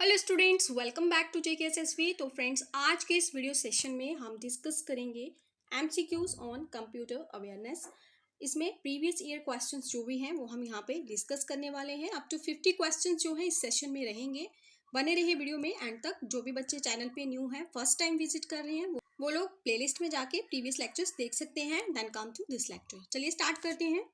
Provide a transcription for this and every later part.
Hello students, welcome back to JKSSV। तो friends, आज के इस वीडियो सेशन में हम डिस्कस करेंगे MCQs ऑन कंप्यूटर अवेयरनेस। इसमें प्रीवियस ईयर क्वेश्चंस जो भी हैं वो हम यहाँ पे डिस्कस करने वाले हैं। अप टू 50 क्वेश्चंस जो है इस सेशन में रहेंगे। बने रहिए वीडियो में एंड तक। जो भी बच्चे चैनल पे न्यू हैं, फर्स्ट टाइम विजिट कर रहे हैं, वो लोग प्लेलिस्ट में जाके प्रीवियस लेक्चर्स देख सकते हैं, then come to this lecture. चलिए स्टार्ट करते हैं।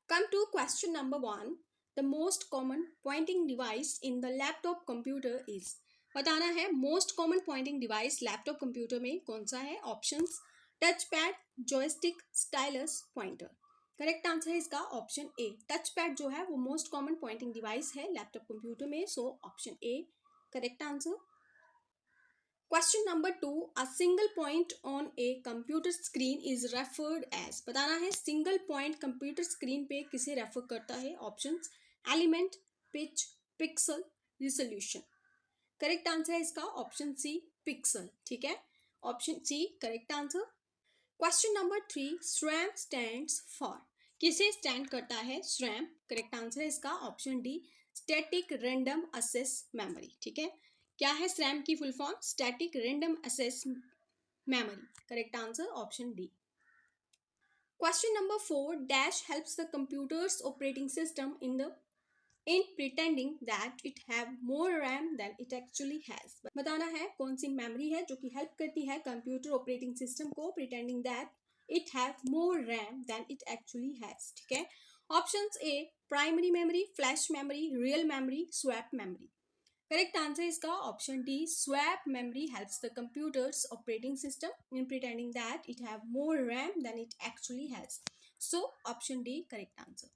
Come to question number 1. The most common pointing device in the laptop computer is. बताना है most common pointing device laptop computer में कौन सा है। Options: touch pad, joystick, stylus, pointer. Correct answer है इसका ऑप्शन ए। टच पैड जो है वो मोस्ट कॉमन पॉइंटिंग डिवाइस है लैपटॉप कंप्यूटर में, so option A correct answer. Question number 2. A single point on a computer screen is referred as. बताना है single point computer screen पे किसे refer करता है। Options: element, pitch, pixel, resolution. Correct answer है इसका option C pixel. ठीक है, option C correct answer. Question number 3. SRAM stands for. किसे स्टैंड करता है SRAM? करेक्ट आंसर है इसका option D static random access memory. ठीक है, क्या है SRAM की full form? Static random access memory. Correct answer option D. Question number 4. Dash helps the computers operating system in pretending that it have more RAM than it actually has. बताना है कौन सी memory है जो कि help करती है computer operating system को pretending that it have more RAM than it actually has. ठीक है, options A primary memory, flash memory, real memory, swap memory. Correct answer इसका option D swap memory helps the computers operating system in pretending that it have more RAM than it actually has. So option D correct answer.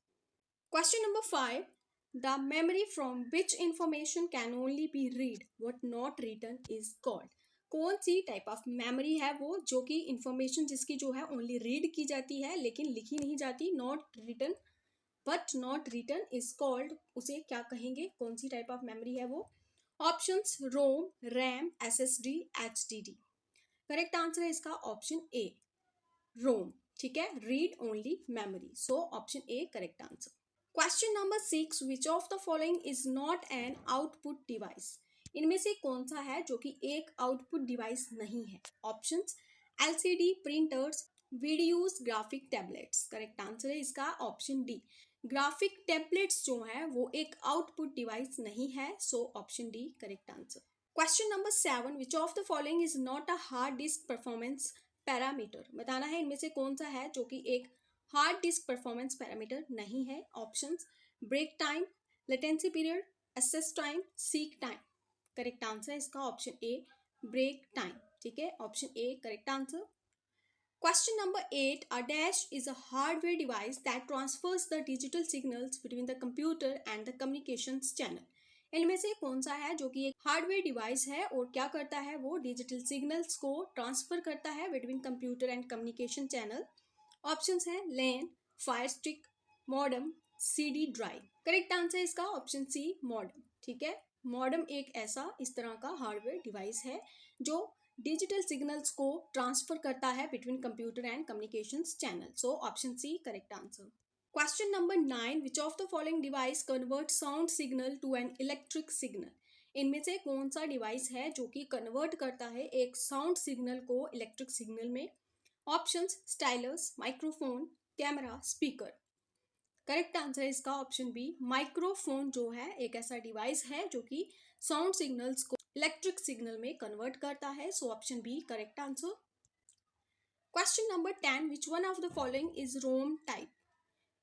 Question number 5. The memory from which information can only be read what not written is called. कौन सी type of memory है वो जो कि information जिसकी जो है only read की जाती है लेकिन लिखी नहीं जाती। Not written but not written is called, उसे क्या कहेंगे? कौन सी टाइप ऑफ मेमोरी है वो? Options: ROM, RAM, SSD, HDD। Correct answer है इसका ऑप्शन ए रोम। ठीक है, read only memory, so option A correct answer. Question number 6. Which of the following is not an output device. इनमें से कौन सा है जो कि एक आउटपुट डिवाइस नहीं है? Options: LCD, printers, videos, graphic tablets. Correct answer है इसका ऑप्शन डी ग्राफिक टैबलेट्स जो है वो एक आउटपुट डिवाइस नहीं है, so option D correct answer. Question number 7. Which of the following is not a hard disk performance parameter. बताना है इनमें से कौन सा है जो कि एक हार्ड डिस्क परफॉर्मेंस पैरामीटर नहीं है। Options: break time, latency period, access time, seek time. Correct answer है इसका ऑप्शन ए ब्रेक टाइम। ठीक है, option A correct answer. Question number 8. A dash is a hardware device that transfers the digital signals between the computer and the communications channel. इनमें से कौन सा है जो कि एक हार्डवेयर डिवाइस है और क्या करता है? वो डिजिटल सिग्नल्स को ट्रांसफर करता है between computer and communication channel. Options हैं LAN, fire stick, modem, CD drive. Correct answer इसका ऑप्शन सी मॉडम। ठीक है, मॉडम एक ऐसा इस तरह का हार्डवेयर डिवाइस है जो डिजिटल सिग्नल्स को ट्रांसफर करता है between computer and communications channel, so option C correct answer. Question number 9. Which of the following device convert sound signal to an electric signal. इनमें से कौन सा डिवाइस है जो कि कन्वर्ट करता है एक साउंड सिग्नल को इलेक्ट्रिक सिग्नल में? Options: stylus, microphone, camera, speaker. Correct answer है इसका ऑप्शन बी माइक्रोफोन जो है एक ऐसा डिवाइस है जो कि साउंड सिग्नल्स को इलेक्ट्रिक सिग्नल में कन्वर्ट करता है, so option B correct answer. Question number 10. Which one of the following is ROM type.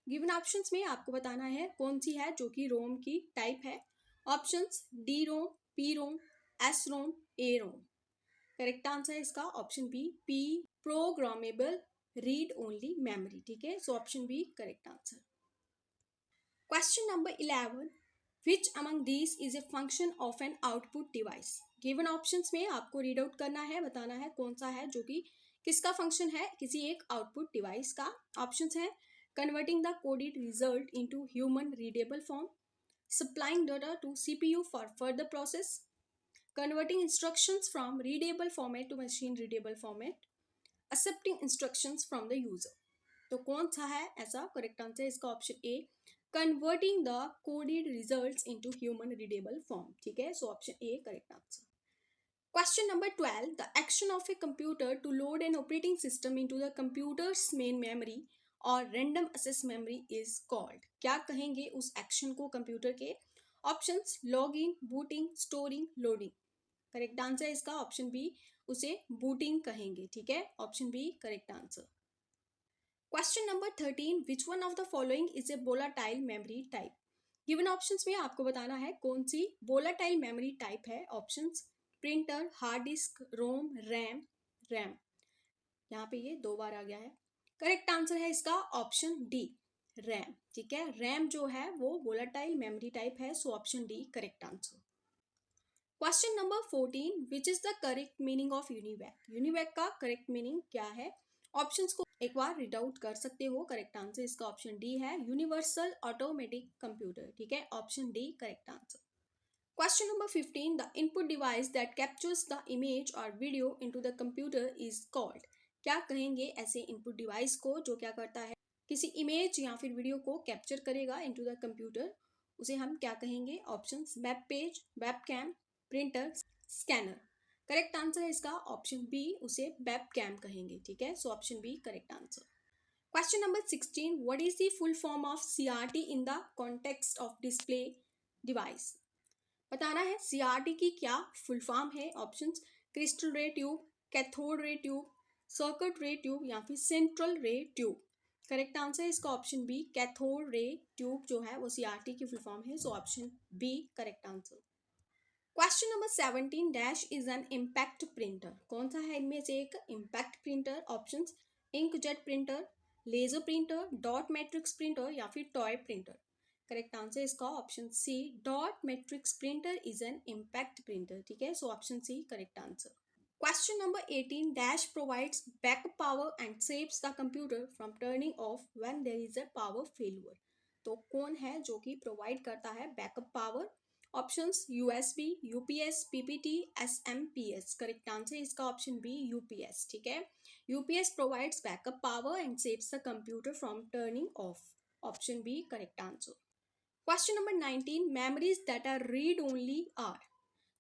Given options में आपको बताना है कौन सी है जो कि रोम की टाइप है। Options: D ROM, P ROM, S ROM, A ROM. Correct answer है इसका option B P programmable read only memory. ठीक है, so option B correct answer. Question number 11. Which among these is a function of an output device. Given options में आपको read out करना है, बताना है कौन सा है जो कि किसका फंक्शन है किसी एक आउटपुट डिवाइस का। ऑप्शंस है converting the coded result into human readable form, supplying data to CPU for further process, converting instructions from readable format to machine readable format, accepting instructions from the user। तो कौन सा है ऐसा? Correct answer इसका option A converting the coded results into human readable form, ठीक है। So option A correct answer. Question number 12. The action of a computer to load an operating system into the computer's main memory or random access memory is called. क्या कहेंगे उस action को computer के? Options login, booting, storing, loading. Correct answer इसका option B, उसे booting कहेंगे, ठीक है। Option B correct answer. Question number 13. Which one of the following is a volatile memory type? Given options में आपको बताना है कौन सी वोलाटाइल मेमोरी टाइप है। Options printer, hard disk, ROM, RAM. यहाँ पे ये 2 बार आ गया है। करेक्ट आंसर है इसका ऑप्शन डी, रैम, ठीक है। रैम जो है वो वोलाटाइल मेमोरी टाइप है, so option D correct answer. Question number 14. Which is the correct meaning of UNIVAC? UNIVAC का करेक्ट मीनिंग क्या है? ऑप्शंस को एक बार रीड आउट कर सकते हो। करेक्ट आंसर इसका ऑप्शन डी है, यूनिवर्सल ऑटोमेटिक कंप्यूटर, ठीक है। Option D correct answer. Question number 15. The input device that captures the image or video into the computer is called. क्या कहेंगे ऐसे इनपुट डिवाइस को जो क्या करता है, किसी इमेज या फिर वीडियो को कैप्चर करेगा इनटू द कंप्यूटर, उसे हम क्या कहेंगे? Options web page, web cam, printer, scanner. Correct answer है इसका ऑप्शन बी, उसे वेब कैम कहेंगे, ठीक है। So option B correct answer. Question number 16. What is the full form of CRT in the context of display device? बताना है CRT की क्या फुल फॉर्म है। Options crystal ray tube, cathode ray tube, circuit ray tube या फिर central ray tube. Correct answer है इसका option B, cathode ray tube जो है वो CRT की फुल फॉर्म है, so option B correct answer. Question number 17. Dash is an impact printer? कौन सा है इनमें से एक impact printer? Options inkjet printer, laser printer, dot matrix printer या फिर टॉय प्रिंटर। करेक्ट आंसर इसका option C, dot matrix printer is an impact printer, ठीक है। So option C correct answer. Question number 18. Dash provides backup power and saves the computer from turning off when there is a power failure? तो कौन है जो कि provide करता है backup power? Options USB, UPS, PPT, SMPS। Correct answer इसका option B, UPS, ठीक है। UPS provides backup power and saves the computer from turning off. Option B correct answer. Question number 19. Memories that are read only are?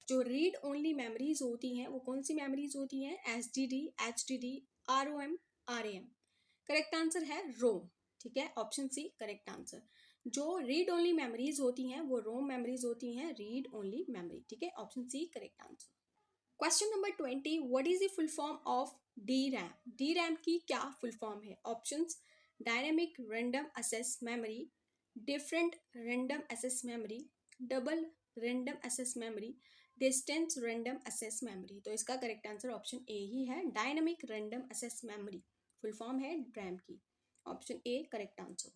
जो read only memories होती हैं वो कौन सी memories होती हैं? SDD, HDD, ROM, RAM। Correct answer है ROM, ठीक है। Option C correct answer. जो रीड ओनली मेमोरीज होती हैं वो रोम मेमोरीज होती हैं, रीड ओनली मेमोरी, ठीक है। Option C correct answer. Question number 20. What is the full form of DRAM? DRAM की क्या फुल फॉर्म है? Options dynamic random access memory, different random access memory, double random access memory, distance random access memory. तो इसका correct answer option A ही है, dynamic random access memory full form है RAM की। Option A correct answer.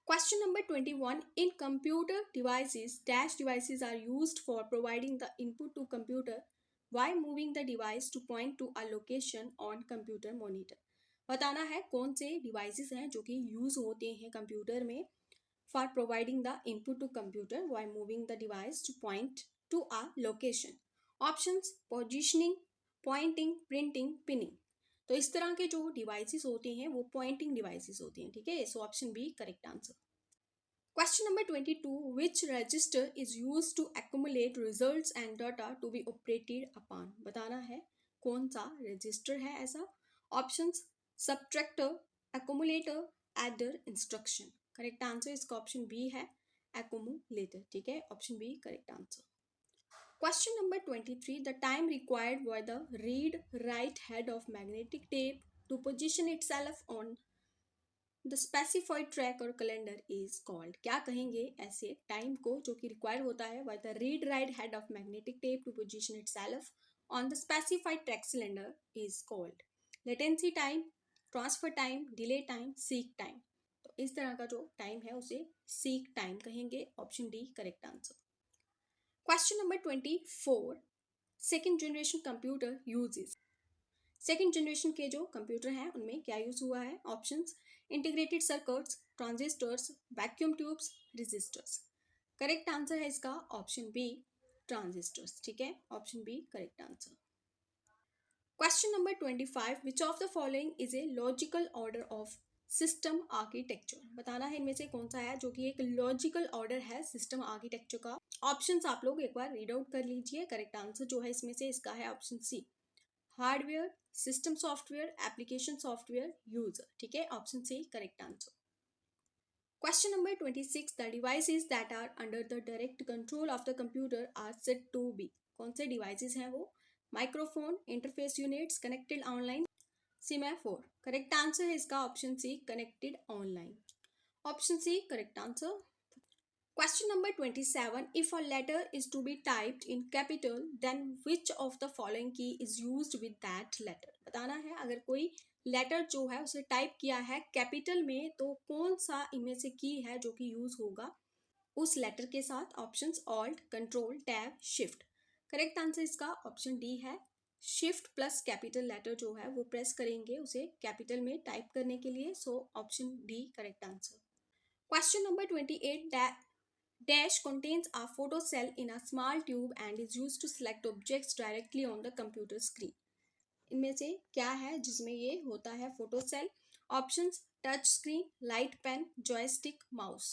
Question number 21. In computer devices dash devices are used for providing the input to computer while moving the device to point to a location on computer monitor? बताना है कौन से devices हैं जो कि use होते हैं computer में for providing the input to computer while moving the device to point to a location. Options positioning, pointing, printing, pinning. तो इस तरह के जो डिवाइसेस होते हैं वो पॉइंटिंग डिवाइसेस होते हैं, ठीक है। So option B correct answer. Question number 22. Which register is used to accumulate results and data to be operated upon? बताना है कौन सा रजिस्टर है ऐसा। Options subtractor, accumulator, adder, instruction. Correct answer इसका ऑप्शन बी है, एक्युमुलेटर, ठीक है। Option B correct answer. Question number 23. The time required by the read write head of magnetic tape to position itself on the specified track और calendar is called? क्या कहेंगे ऐसे time को जो कि रिक्वायर होता है by the read write head of magnetic tape to position itself on the specified track cylinder is called? Latency time, transfer time, delay time, seek time. तो इस तरह का जो टाइम है उसे सीक टाइम कहेंगे। Option D correct answer. Question number 24. Second generation computer uses? Second generation के जो कंप्यूटर हैं उनमें क्या यूज हुआ है? Options integrated circuits, transistors, vacuum tubes, resistors. Correct answer है इसका ऑप्शन बी, ट्रांजिस्टर्स, ठीक है। Option B correct answer. Question number 25. Which of the following is a logical order of system architecture. बताना है इनमें से कौन सा है जो कि एक लॉजिकल ऑर्डर है सिस्टम आर्किटेक्चर का। ऑप्शंस आप लोग एक बार रीड आउट कर लीजिए। करेक्ट आंसर जो है इसमें से इसका है option C, hardware, system software, application software, user. ठीक है, option C correct answer. Question number 26. The devices that are under the direct control of the computer are said to be. कौन से devices हैं वो? Microphone, interface units, connected online, semaphore. Correct answer है इसका option C, connected online. Option C correct answer. Question number 27. If a letter is to be typed in capital, then which of the following key is used with that letter? बताना है अगर कोई letter जो है उसे type किया है capital में तो कौन सा इनमें से की है जो कि यूज होगा उस लेटर के साथ। Options alt, control, tab, shift. Correct answer इसका ऑप्शन डी है, शिफ्ट प्लस कैपिटल लेटर जो है वो प्रेस करेंगे उसे कैपिटल में टाइप करने के लिए। So option D correct answer. Question number 28. Dash contains a photocell in a small tube and is used to select objects directly on the computer screen. इनमें से क्या है जिसमें ये होता है photocell? Options touch screen, light pen, joystick, mouse.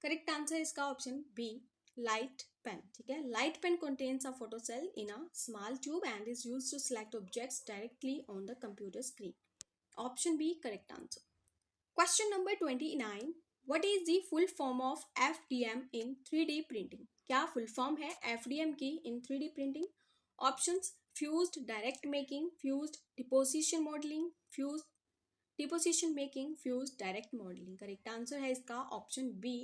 Correct answer इसका option B, light pen. ठीक है, light pen contains a photocell in a small tube and is used to select objects directly on the computer screen. Option B correct answer. Question number 29. What is the full form of FDM in 3D printing? क्या full form है FDM की in 3D printing? Options fused direct making, fused deposition modelling, fused deposition making, fused direct modelling. Correct answer है इसका option B,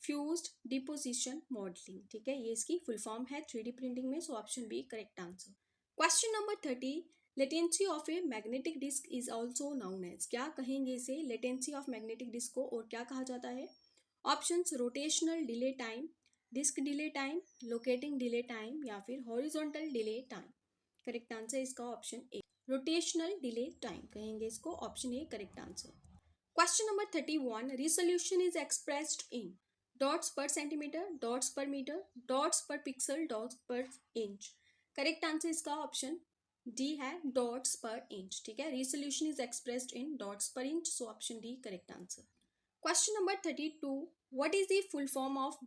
fused deposition modelling. ठीक है, ये इसकी full form है 3D प्रिंटिंग में। So option B correct answer. Question number 30. Latency of a magnetic disk is also known as. क्या कहेंगे इसे? लेटेंसी ऑफ मैग्नेटिक डिस्क को और क्या कहा जाता है? Options rotational delay time, disk delay time, locating delay time या फिर horizontal delay time. Correct answer इसका option A, rotational delay time कहेंगे इसको। Option A correct answer. Question number 31. Resolution is expressed in dots per centimetre, dots per metre, dots per pixel, dots per inch. Correct answer इसका option D है, dots per inch. ठीक है, resolution is expressed in dots per inch. So option D correct answer. Question number 32. What is the full form of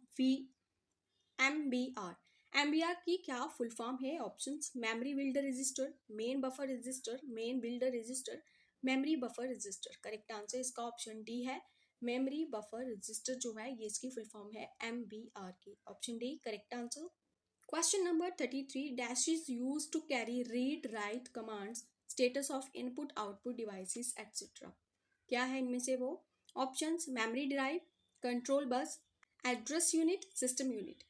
MBR? MBR की क्या full form है? Options memory builder register, main buffer register, main builder register, memory buffer register. Correct answer इसका option D है, memory buffer register जो है ये इसकी full form है MBR की। Option D correct answer. Question number 33. Dash is used to carry read write commands, status of input output devices etc. क्या है इनमें से वो? Options memory drive, control bus, address unit, system unit.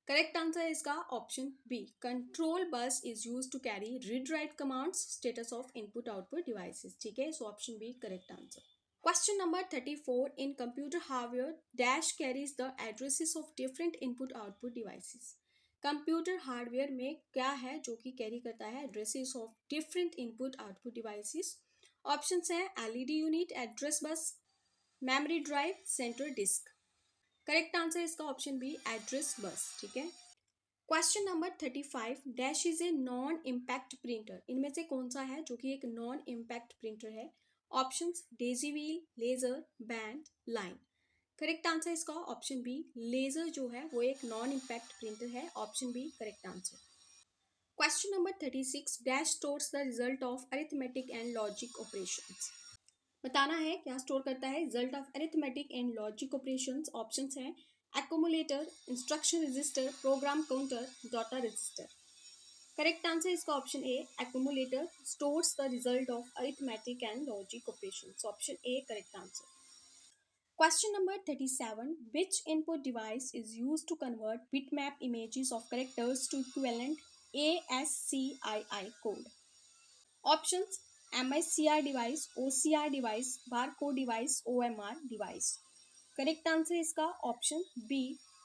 Correct answer है इसका option B, control bus is use to carry read write commands, status of input output devices. ठीक है, so option B correct answer. Question number 34. In computer hardware, dash carries the addresses of different input output devices. Computer hardware में क्या है जो कि carry करता है addresses of different input output devices? Options हैं LED unit, address bus, memory drive, central disk. Correct answer इसका option B, address bus. ठीक है। Question number 35. Dash is a non impact printer. इनमें से कौन सा है जो कि एक नॉन इम्पैक्ट प्रिंटर है? Options daisy wheel, laser, band, line. Correct answer इसका ऑप्शन बी, लेजर जो है वो एक नॉन इम्पैक्ट प्रिंटर है। Option B correct answer. Question number 36. Dash stores the result of arithmetic and logic operations. बताना है क्या स्टोर करता है result of arithmetic and logic operations. Options हैं accumulator, instruction register, program counter, data register. Correct answer इसका option A, accumulator stores the result of arithmetic and logic operations. Option A correct answer. Question number 37. Which input device is used to convert bitmap images of characters to equivalent ASCII code? Options MICR device, OCR device, barcode device, OMR device. Correct answer इसका option B,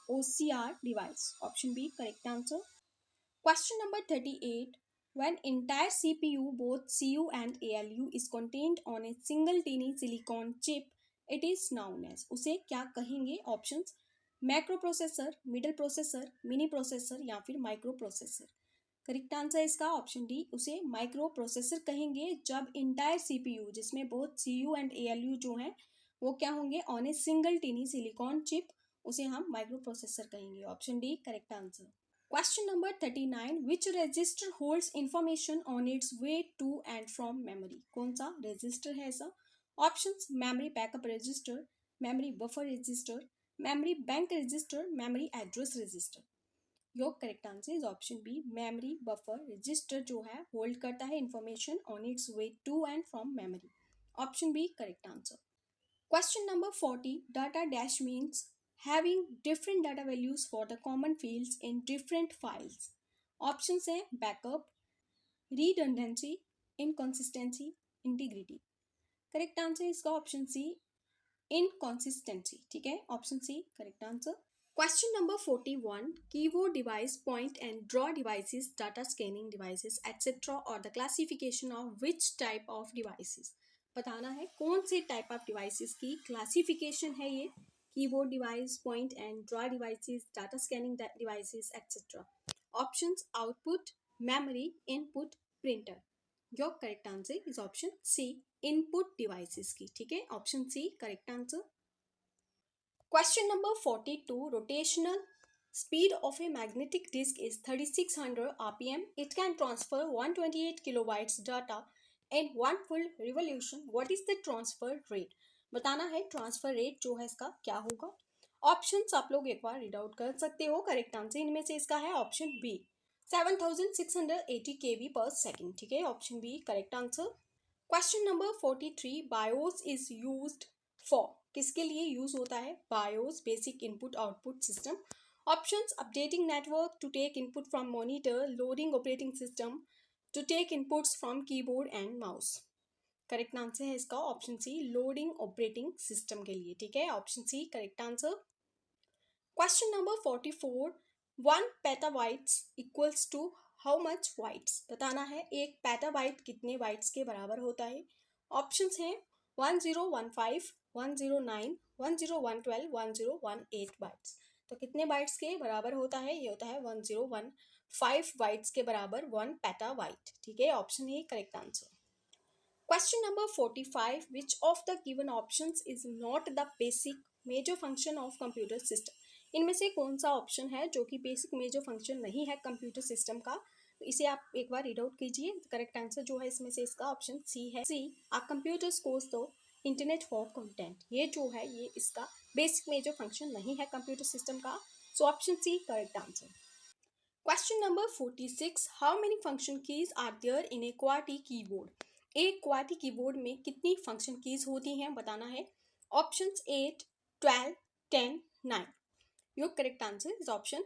OCR device. Option B correct answer. Question number 38. When entire CPU, both CU and ALU, is contained on a single tiny silicon chip, it is known as. उसे क्या कहेंगे? Options macro processor, middle processor, mini processor या फिर micro processor. Correct answer इसका option D, उसे micro processor कहेंगे जब entire CPU जिसमें बोथ सीयू एंड एएलयू जो हैं वो क्या होंगे on a single tiny silicon chip, उसे हम माइक्रो प्रोसेसर कहेंगे। Option D correct answer. Question number 39, which register holds information on its way to and from memory? कौन सा रजिस्टर है ऐसा? Options memory backup register, memory buffer register, memory bank register, memory address register. Your correct answer is option B, memory buffer register जो है hold करता है information on its way to and from memory. Option B correct answer. Question number 40, data dash means having different data values for the common fields in different files. Options हैं backup, redundancy, inconsistency, integrity. Correct answer इसका option C, inconsistency. ठीक है, option C correct answer. Question number 41, keyboard device, point and draw devices, data scanning devices etcetera और the classification of which type of devices? बताना है कौन से type of devices की classification है ये, keyboard device, point and draw devices, data scanning devices etcetera. Options output, memory, input, printer. Your correct answer is option C, input devices की। ठीक है, option C correct answer. Question number 42, rotational speed of a magnetic disk is 3600 rpm. It can transfer 128 kilobytes data in one full revolution. What is the transfer rate? बताना है transfer rate जो है इसका क्या होगा। ऑप्शंस आप लोग एक बार रीड आउट कर सकते हो। करेक्ट आंसर इनमें से इसका है option B, 7680 kb per second. ठीक है, option B correct answer. Question number 43, BIOS is used for, किसके लिए यूज होता है BIOS? Basic input output system. Options updating network, to take input from monitor, loading operating system, to take inputs from keyboard and mouse. Correct answer है इसका option C, loading operating system के लिए। ठीक है, option C correct answer. Question number 44, 1 petabytes equals to how much bytes? बताना है एक petabyte कितने बाइट्स के बराबर होता है। ऑप्शंस हैं 1015, 109, 10112, 1018 बाइट्स। तो कितने बाइट्स के बराबर होता है? ये होता है 1015 बाइट्स के बराबर 1 पेटाबाइट। ठीक है, option A correct answer. Question number 45, which of the given options is not the basic major function of computer system? इनमें से कौन सा ऑप्शन है जो कि बेसिक मेजर फंक्शन नहीं है कंप्यूटर सिस्टम का? तो इसे आप एक बार रीड आउट कीजिए। करेक्ट आंसर जो है इसमें से इसका ऑप्शन सी है, सी, आ कंप्यूटर्स गोज तो इंटरनेट फॉर कंटेंट। ये जो है ये इसका बेसिक मेजर फंक्शन नहीं है कंप्यूटर सिस्टम का। So option C correct answer. Question number 46, how many function keys are there in a QWERTY keyboard? एक क्वार्टी कीबोर्ड में कितनी फंक्शन कीज होती हैं बताना है। ऑप्शंस 8, 12, 10, 9। Your correct answer is option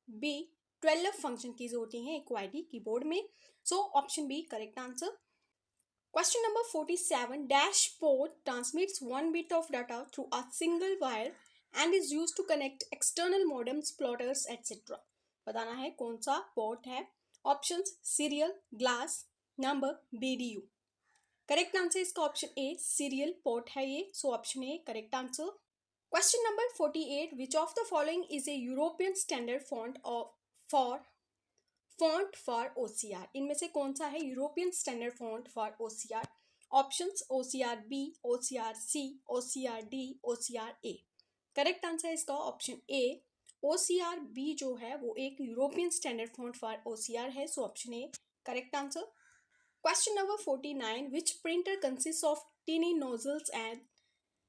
B, 12 function keys होती हैं एक क्वार्टी कीबोर्ड में। So option B correct answer. Question number 47, dash port transmits 1 bit of data through a single wire and is used to connect external modems, plotters, etc. बताना है कौन सा port है। Options serial, glass, number, BDU। Correct answer इसका option ए, serial port है ये। सो option A correct answer. Question number 48, which of the following is A European standard font for OCR? इनमें से कौन सा है European standard font for OCR? Options OCR B, OCR C, OCR D, OCR A। Correct answer है इसका option ए, OCR B जो है वो एक European standard font for OCR है। So option A correct answer. Question number 49, which printer consists of tiny nozzles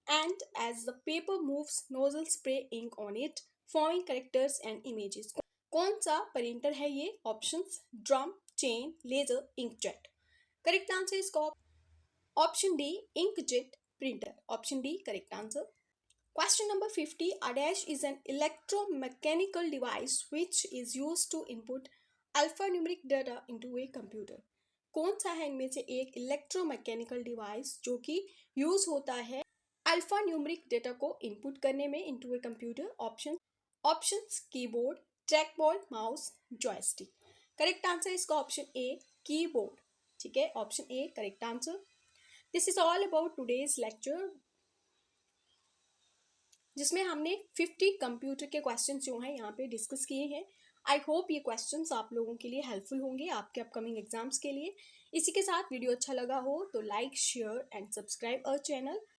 and as the paper moves, nozzles spray ink on it, forming characters and images? कौन सा printer है ये? Options drum, chain, laser, inkjet. Correct answer इसका option D, inkjet printer. Option D correct answer. Question number 50, a dash is an electromechanical device which is used to input alphanumeric data into a computer. कौन सा है इनमें से एक electromechanical device जो कि use होता है अल्फा न्यूमरिक डेटा को इनपुट करने में into a computer? Options keyboard, trackball, mouse, joystick. Correct answer इसका ऑप्शन ए, कीबोर्ड। ठीक है, option A correct answer. This is all about today's lecture जिसमें हमने 50 कंप्यूटर के क्वेश्चन जो हैं यहाँ पे डिस्कस किए हैं। आई होप ये क्वेश्चंस आप लोगों के लिए हेल्पफुल होंगे आपके अपकमिंग एग्जाम्स के लिए। इसी के साथ वीडियो अच्छा लगा हो तो like, share and subscribe our channel.